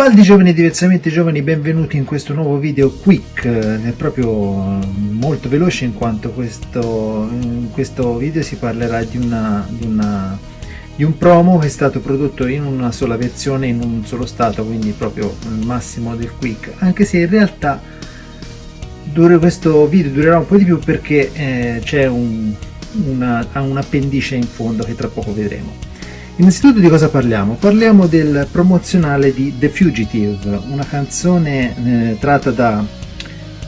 Baldi giovani e diversamente giovani, benvenuti in questo nuovo video quick, è proprio molto veloce in quanto in questo video si parlerà di un promo che è stato prodotto in una sola versione, in un solo stato, quindi proprio il massimo del quick, anche se in realtà questo video durerà un po' di più perché c'è un appendice in fondo che tra poco vedremo. Innanzitutto di cosa parliamo? Parliamo del promozionale di The Fugitive, una canzone tratta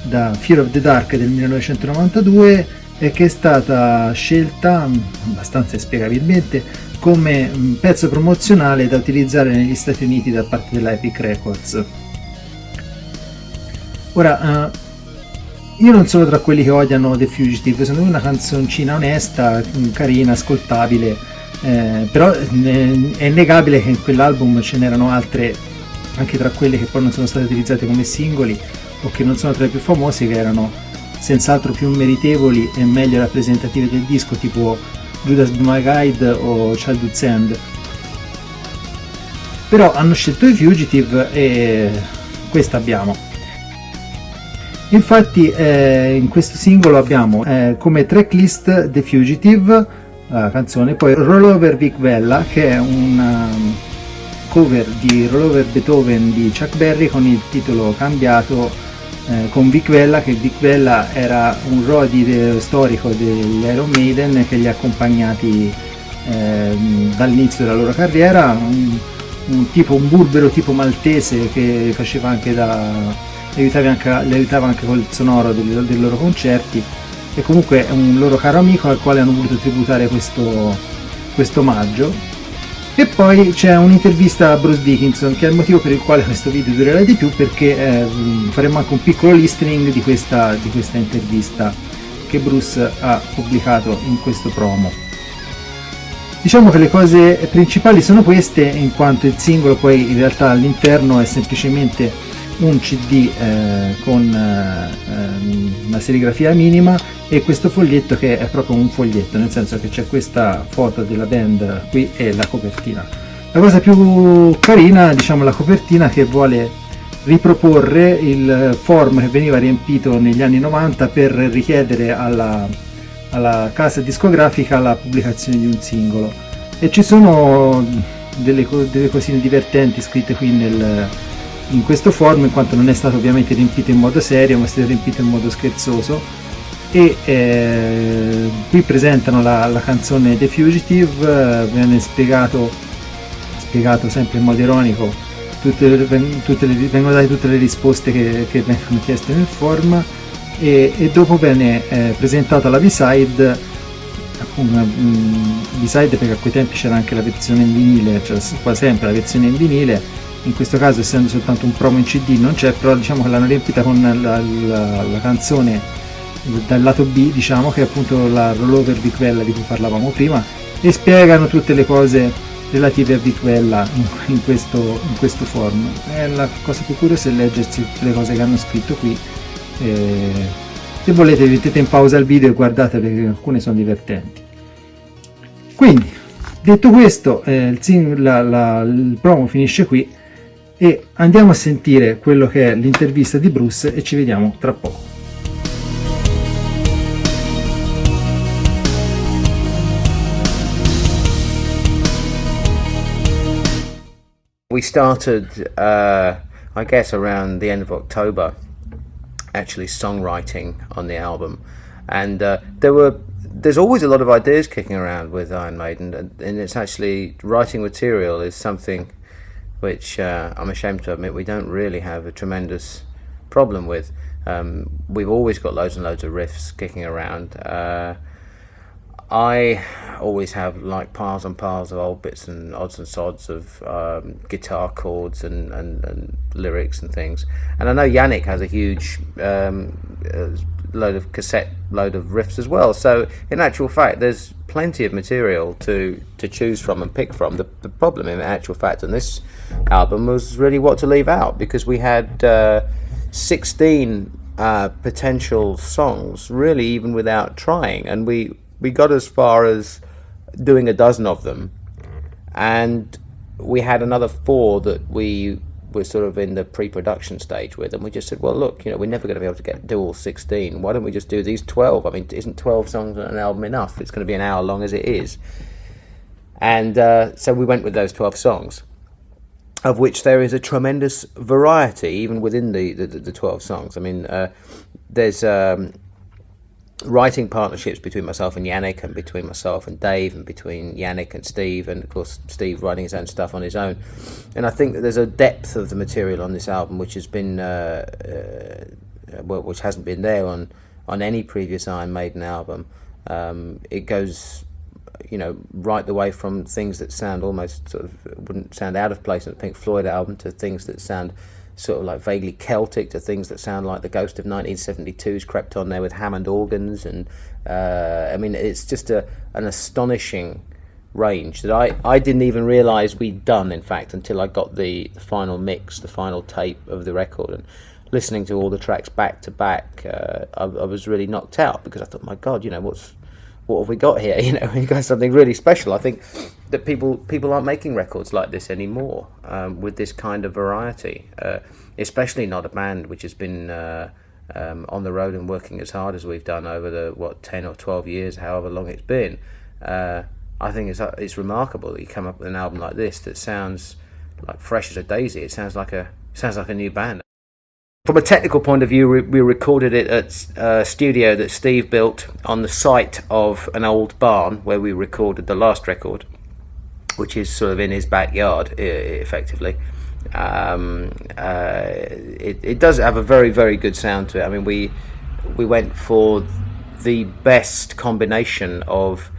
da Fear of the Dark del 1992 e che è stata scelta abbastanza inspiegabilmente come pezzo promozionale da utilizzare negli Stati Uniti da parte della Epic Records. Ora, io non sono tra quelli che odiano The Fugitive, secondo me è una canzoncina onesta, carina, ascoltabile. Però è innegabile che in quell'album ce n'erano altre, anche tra quelle che poi non sono state utilizzate come singoli o che non sono tra le più famose, che erano senz'altro più meritevoli e meglio rappresentative del disco, tipo Judas Be My Guide o Childhood's End. Però hanno scelto i Fugitive e questa abbiamo. Infatti in questo singolo abbiamo come tracklist The Fugitive, la canzone, poi Roll Over Vic Vella, che è una cover di Roll Over Beethoven di Chuck Berry con il titolo cambiato con Vic Vella, che Vic Vella era un roadie storico degli Iron Maiden che li ha accompagnati dall'inizio della loro carriera, un burbero tipo maltese che faceva anche le aiutava anche col sonoro dei loro concerti. E comunque è un loro caro amico al quale hanno voluto tributare questo omaggio. E poi c'è un'intervista a Bruce Dickinson, che è il motivo per il quale questo video durerà di più, perché faremo anche un piccolo listening di questa intervista che Bruce ha pubblicato in questo promo. Diciamo che le cose principali sono queste, in quanto il singolo poi in realtà all'interno è semplicemente un CD con una serigrafia minima e questo foglietto che è proprio un foglietto, nel senso che c'è questa foto della band qui e la copertina. La cosa più carina, diciamo, la copertina, che vuole riproporre il form che veniva riempito negli anni 90 per richiedere alla casa discografica la pubblicazione di un singolo, e ci sono delle cosine divertenti scritte qui in questo form, in quanto non è stato ovviamente riempito in modo serio, ma è stato riempito in modo scherzoso. E qui presentano la canzone The Fugitive, viene spiegato sempre in modo ironico, vengono date tutte le risposte che vengono chieste nel form, e dopo viene presentata la B-side, B-side perché a quei tempi c'era anche la versione in vinile, cioè qua sempre la versione in vinile. In questo caso, essendo soltanto un promo in CD, non c'è, però diciamo che l'hanno riempita con la canzone dal lato B, diciamo, che è appunto la Rollover Vic Vella di cui parlavamo prima, e spiegano tutte le cose relative a Vic Vella in questo forum. La cosa più curiosa è leggersi tutte le cose che hanno scritto qui. Se volete mettete in pausa il video e guardate, perché alcune sono divertenti. Quindi, detto questo, il promo finisce qui e andiamo a sentire quello che è l'intervista di Bruce e ci vediamo tra poco. We started, I guess, around the end of October, actually songwriting on the album, and there's always a lot of ideas kicking around with Iron Maiden, and it's actually, writing material is something which I'm ashamed to admit we don't really have a tremendous problem with. We've always got loads and loads of riffs kicking around. I always have like piles and piles of old bits and odds and sods of guitar chords and lyrics and things. And I know Yannick has a huge load of riffs as well. So in actual fact, there's plenty of material to choose from and pick from. The problem in actual fact on this album was really what to leave out, because we had 16 potential songs, really, even without trying, and we got as far as doing a dozen of them, and we had another 4 that we we're sort of in the pre-production stage with, and we just said, well, look, we're never going to be able to do all 16. Why don't we just do these 12? I mean, isn't 12 songs on an album enough? It's going to be an hour long as it is. And so we went with those 12 songs, of which there is a tremendous variety even within the 12 songs. I mean, there's writing partnerships between myself and Yannick, and between myself and Dave, and between Yannick and Steve, and of course Steve writing his own stuff on his own. And I think that there's a depth of the material on this album which has been which hasn't been there on any previous Iron Maiden album. It goes right the way from things that sound almost sort of wouldn't sound out of place in a Pink Floyd album, to things that sound sort of like vaguely Celtic, to things that sound like the ghost of 1972's crept on there with Hammond organs. And I mean, it's just an astonishing range that I didn't even realise we'd done, in fact, until I got the final mix, the final tape of the record, and listening to all the tracks back to back, I was really knocked out, because I thought, my God, what have we got here? We got something really special. I think that people aren't making records like this anymore, with this kind of variety, especially not a band which has been on the road and working as hard as we've done over the 10 or 12 years, however long it's been. I think it's remarkable that you come up with an album like this that sounds like fresh as a daisy. It sounds like a new band. From a technical point of view, we recorded it at a studio that Steve built on the site of an old barn where we recorded the last record, which is sort of in his backyard, effectively. It does have a very, very good sound to it. I mean, we went for the best combination of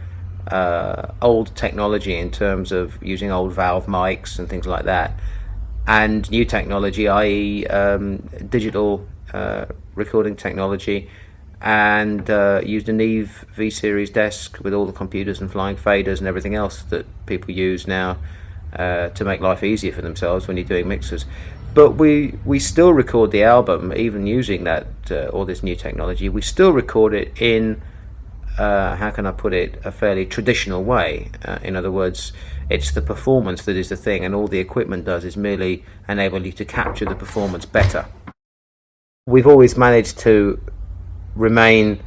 old technology in terms of using old valve mics and things like that, and new technology, i.e. Digital recording technology, and used a Neve V-Series desk with all the computers and flying faders and everything else that people use now to make life easier for themselves when you're doing mixes. But we still record the album, even using that all this new technology. We still record it in, how can I put it, a fairly traditional way. In other words, it's the performance that is the thing, and all the equipment does is merely enable you to capture the performance better. We've always managed to remain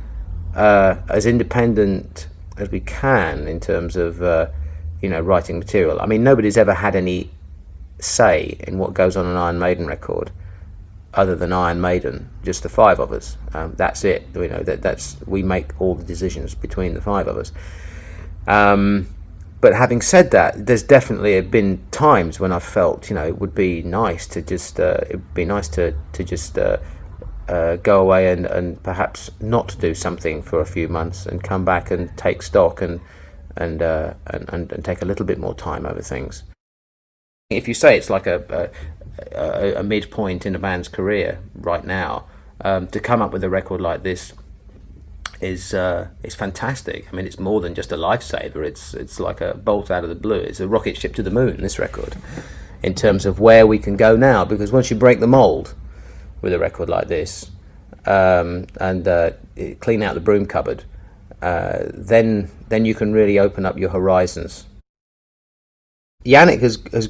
as independent as we can in terms of writing material. I mean, nobody's ever had any say in what goes on an Iron Maiden record other than Iron Maiden, just the five of us. That's it. We make all the decisions between the five of us. But having said that, there's definitely been times when I felt, it would be nice to just go away and perhaps not do something for a few months and come back and take stock and take a little bit more time over things. If you say it's like a midpoint in a band's career right now, to come up with a record like this is fantastic. I mean, it's more than just a lifesaver. It's like a bolt out of the blue. It's a rocket ship to the moon, this record, in terms of where we can go now. Because once you break the mold with a record like this, and clean out the broom cupboard, then you can really open up your horizons. Yannick has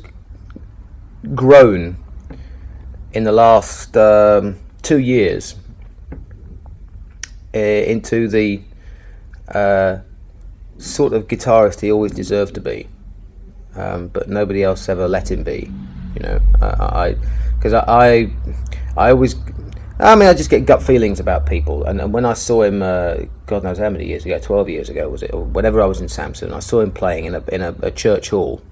grown in the last 2 years into the sort of guitarist he always deserved to be, but nobody else ever let him be. I just get gut feelings about people, and when I saw him, God knows how many years ago, 12 years ago was it, or whenever I was in Samson, I saw him playing in a church hall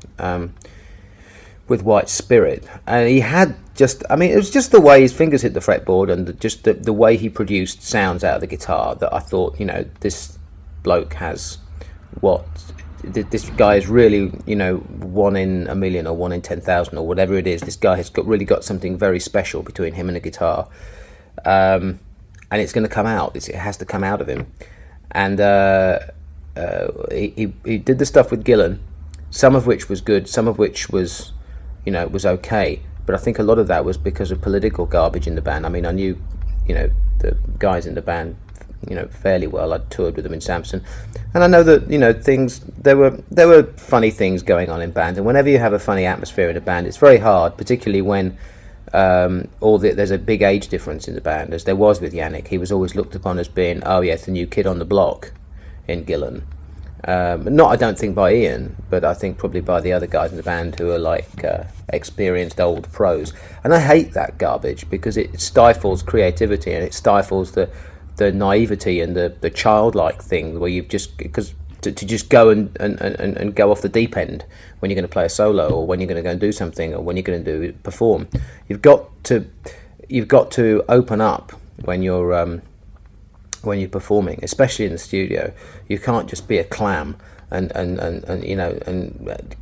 with White Spirit, and he had it was just the way his fingers hit the fretboard, and the way he produced sounds out of the guitar, that I thought, this bloke has this guy is really, 1 in a million or 1 in 10,000 or whatever it is. This guy has really got something very special between him and a guitar, and it's going to come out. It has to come out of him. And he did the stuff with Gillan, some of which was good, some of which was was okay. But I think a lot of that was because of political garbage in the band. I mean, I knew the guys in the band, fairly well. I'd toured with them in Samson, and I know that things there were funny things going on in band. And whenever you have a funny atmosphere in a band, it's very hard, particularly when there's a big age difference in the band, as there was with Yannick. He was always looked upon as being, oh yes, the new kid on the block in Gillan. Not, I don't think, by Ian, but I think probably by the other guys in the band who are like experienced old pros. And I hate that garbage because it stifles creativity, and it stifles the naivety and the childlike thing where you've just, because to just go and go off the deep end when you're going to play a solo, or when you're going to go and do something, or when you're going to perform. You've got to open up when you're performing, especially in the studio. You can't just be a clam and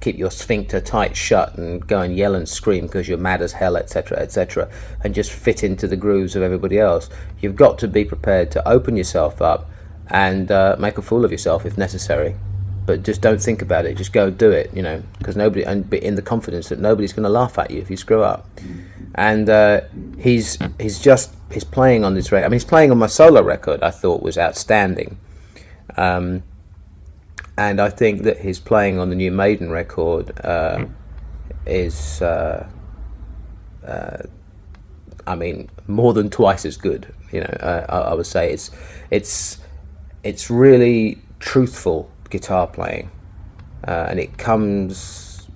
keep your sphincter tight shut and go and yell and scream because you're mad as hell, etc., and just fit into the grooves of everybody else. You've got to be prepared to open yourself up and make a fool of yourself if necessary, but just don't think about it. Just go do it, because nobody, and be in the confidence that nobody's going to laugh at you if you screw up. And his playing on this record, his playing on my solo record, I thought was outstanding. And I think that his playing on the new Maiden record is, more than twice as good. I would say it's really truthful guitar playing, and it comes,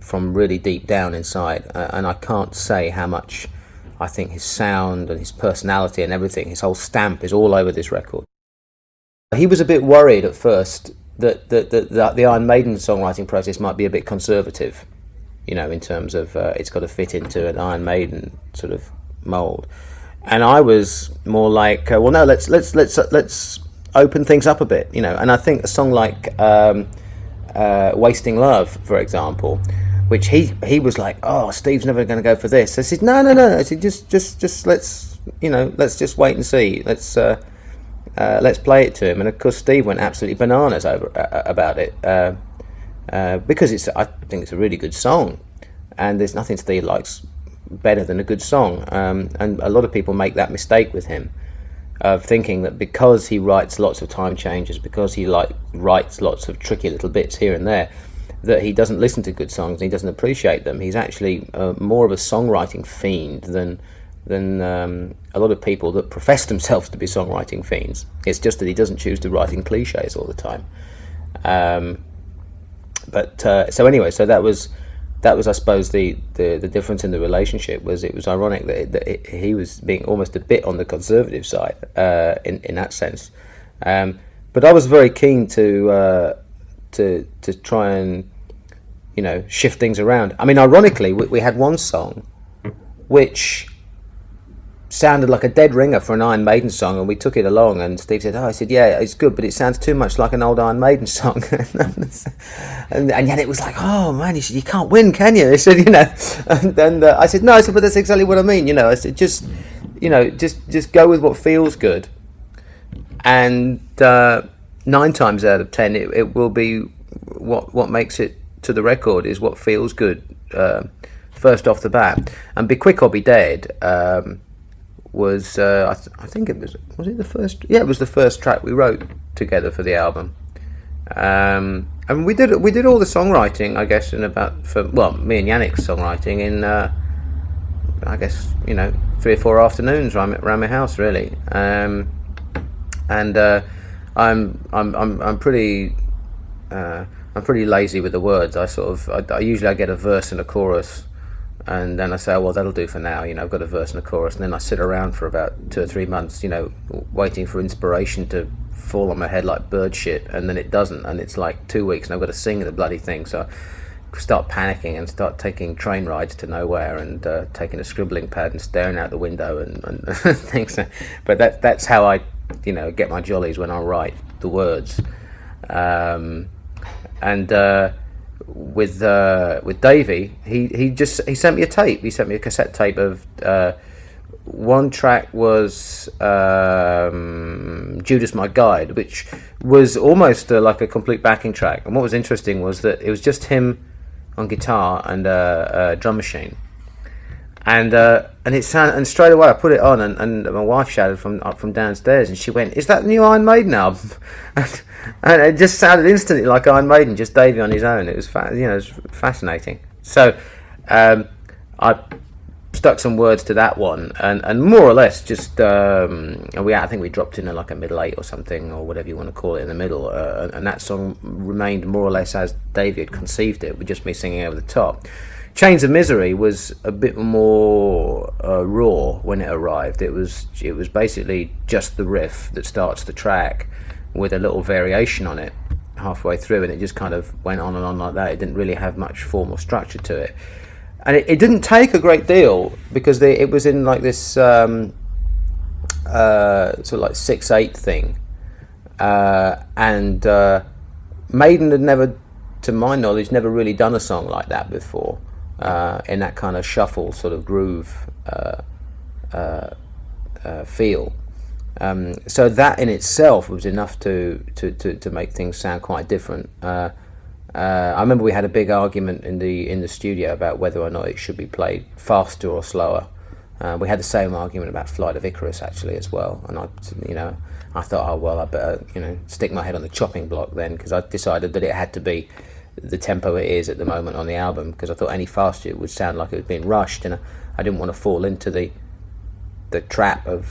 from really deep down inside. And I can't say how much I think his sound and his personality and everything, his whole stamp, is all over this record. He was a bit worried at first that the Iron Maiden songwriting process might be a bit conservative, in terms of it's got to fit into an Iron Maiden sort of mold. And I was more like, well, no, let's open things up a bit, And I think a song like Wasting Love, for example, which he was like, oh, Steve's never going to go for this. I said, no. I said, just let's just wait and see. Let's play it to him. And of course, Steve went absolutely bananas about it, because I think it's a really good song, and there's nothing Steve likes better than a good song. And a lot of people make that mistake with him, of thinking that because he writes lots of time changes, because he writes lots of tricky little bits here and there, that he doesn't listen to good songs and he doesn't appreciate them. He's actually more of a songwriting fiend than a lot of people that profess themselves to be songwriting fiends. It's just that he doesn't choose to write in cliches all the time. So anyway, so that was I suppose the difference in the relationship. Was it was ironic that he was being almost a bit on the conservative side in that sense. But I was very keen to try and shift things around. Ironically, we had one song which sounded like a dead ringer for an Iron Maiden song, and we took it along, and Steve said, I said, yeah, it's good, but it sounds too much like an old Iron Maiden song. and yet it was like, oh man, he said, you can't win, can you? He said, and I said, no, but that's exactly what I mean. I said, just go with what feels good, and 9 times out of 10 it will be what makes it to the record is what feels good first off the bat. And Be Quick or Be Dead was I think it was it the first? Yeah, it was the first track we wrote together for the album. And we did all the songwriting, I guess, me and Yannick's songwriting in I guess 3 or 4 afternoons around my house, really. I'm pretty lazy with the words. I usually get a verse and a chorus, and then I say, oh, well, that'll do for now. I've got a verse and a chorus, and then I sit around for about 2 or 3 months, waiting for inspiration to fall on my head like bird shit, and then it doesn't, and it's like 2 weeks, and I've got to sing the bloody thing. So I start panicking and start taking train rides to nowhere, and taking a scribbling pad and staring out the window and things. But that's how I, get my jollies when I write the words. With Davey, he sent me a tape. He sent me a cassette tape of one track was Judas My Guide, which was almost like a complete backing track. And what was interesting was that it was just him on guitar and a drum machine. and it sounded, and straight away I put it on, and my wife shouted from downstairs, and she went, "Is that the new Iron Maiden album?" and it just sounded instantly like Iron Maiden, just Davey on his own. It was it was fascinating. So I stuck some words to that one, and more or less just I think we dropped in like a middle eight or something, or whatever you want to call it, in the middle, and that song remained more or less as Davey had conceived it, with just me singing over the top. Chains of Misery was a bit more raw when it arrived. It was basically just the riff that starts the track with a little variation on it halfway through, and it just kind of went on and on like that. It didn't really have much formal structure to it, and it didn't take a great deal, because it was in like this sort of like 6/8 thing, and Maiden had never, to my knowledge, never really done a song like that before. In that kind of shuffle sort of groove feel, so that in itself was enough to make things sound quite different. I remember we had a big argument in the studio about whether or not it should be played faster or slower. We had the same argument about Flight of Icarus actually as well, and I thought, oh well, I better stick my head on the chopping block then, because I decided that it had to be the tempo it is at the moment on the album, because I thought any faster it would sound like it was being rushed, and I didn't want to fall into the trap of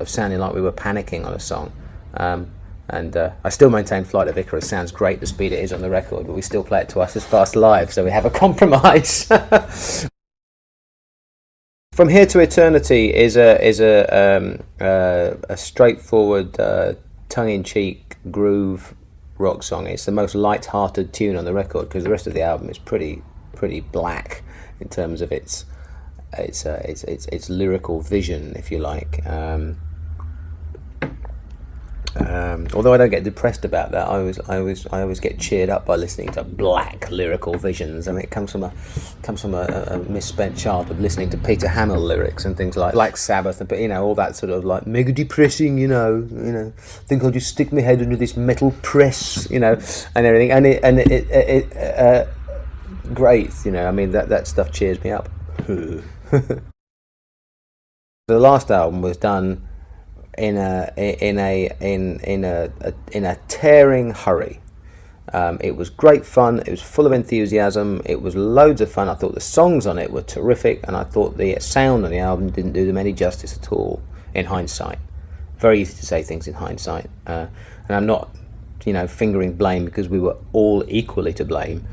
sounding like we were panicking on a song. And I still maintain Flight of Icarus sounds great the speed it is on the record, but we still play it twice as fast live, so we have a compromise. From Here to Eternity is a straightforward, tongue-in-cheek groove rock song. It's the most light-hearted tune on the record, because the rest of the album is pretty black in terms of its lyrical vision, if you like. Although I don't get depressed about that, I always get cheered up by listening to black lyrical visions. I mean, it comes from a misspent childhood listening to Peter Hamill lyrics and things like Black Sabbath, but all that sort of like mega depressing, think I'll just stick my head under this metal press, and everything, and it great, I mean that stuff cheers me up. The last album was done in a tearing hurry. It was great fun. It was full of enthusiasm. It was loads of fun. I thought the songs on it were terrific, and I thought the sound on the album didn't do them any justice at all in hindsight. Very easy to say things in hindsight, and I'm not fingering blame, because we were all equally to blame,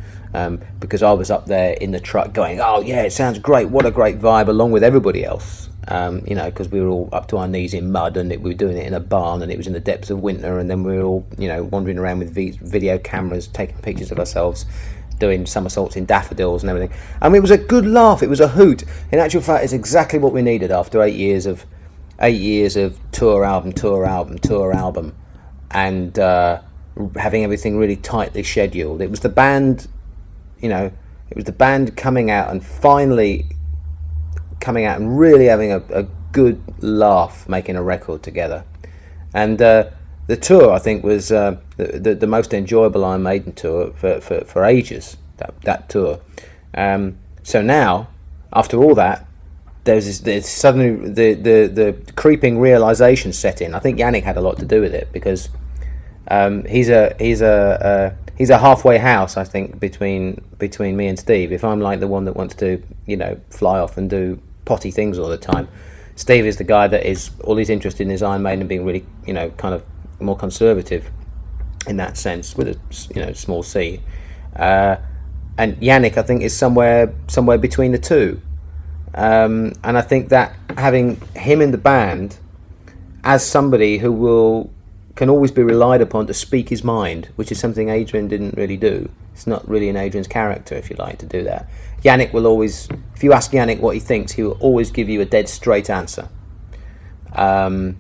because I was up there in the truck going, oh yeah, it sounds great, what a great vibe, along with everybody else, because we were all up to our knees in mud, and we were doing it in a barn, and it was in the depths of winter, and then we were all wandering around with video cameras taking pictures of ourselves doing somersaults in daffodils and everything. I mean, it was a good laugh, it was a hoot. In actual fact, it's exactly what we needed after 8 years of tour album, and having everything really tightly scheduled. It was the band, coming out and finally coming out and really having a good laugh making a record together. And the tour, I think, was the most enjoyable Iron Maiden tour for ages, that tour. So now, after all that, there's suddenly the creeping realization set in. I think Yannick had a lot to do with it, because he's a halfway house, I think, between me and Steve. If I'm like the one that wants to fly off and do potty things all the time, Steve is the guy that is all he's interested in is Iron Maiden being really kind of more conservative in that sense, with a small c, and Yannick, I think, is somewhere between the two, and I think that having him in the band as somebody who can always be relied upon to speak his mind, which is something Adrian didn't really do. It's not really in Adrian's character, if you like, to do that. Yannick will always, if you ask Yannick what he thinks, he will always give you a dead straight answer. Not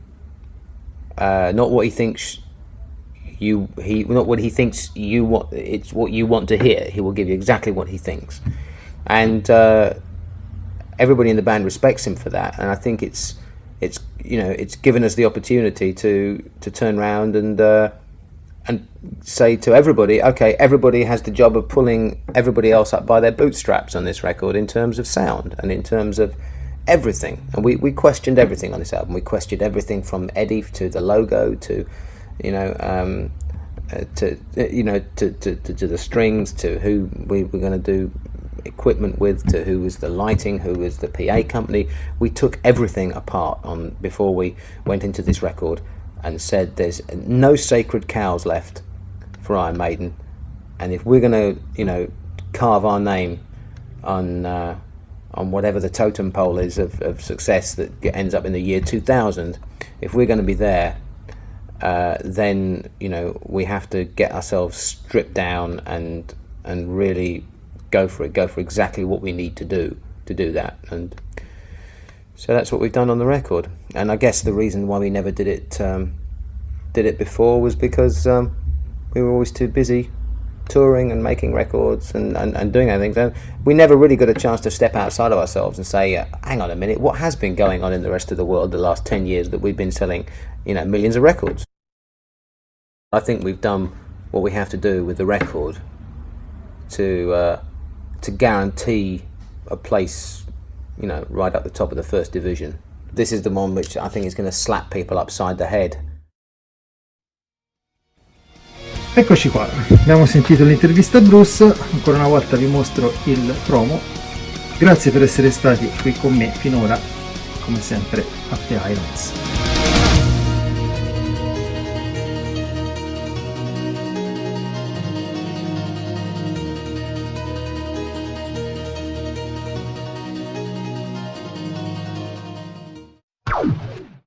what he thinks not what he thinks you want. It's what you want to hear. He will give you exactly what he thinks, and everybody in the band respects him for that. And I think it's given us the opportunity to turn around and say to everybody, okay, everybody has the job of pulling everybody else up by their bootstraps on this record in terms of sound and in terms of everything. And we questioned everything on this album. We questioned everything from Eddie to the logo to, to the strings, to who we were going to do equipment with, to who was the lighting, who was the PA company. We took everything apart before we went into this record and said there's no sacred cows left for Iron Maiden, and if we're going to carve our name on whatever the totem pole is of success that ends up in the year 2000, if we're going to be there, then we have to get ourselves stripped down and really go for exactly what we need to do that. And so that's what we've done on the record. And I guess the reason why we never did it before was because we were always too busy touring and making records and doing other things. And we never really got a chance to step outside of ourselves and say, hang on a minute, what has been going on in the rest of the world the last 10 years that we've been selling millions of records? I think we've done what we have to do with the record to guarantee a place, right up the top of the first division. This is the one which I think is going to slap people upside the head. Eccoci qua, abbiamo sentito l'intervista a Bruce, ancora una volta vi mostro il promo. Grazie per essere stati qui con me finora, come sempre, Happy Islands.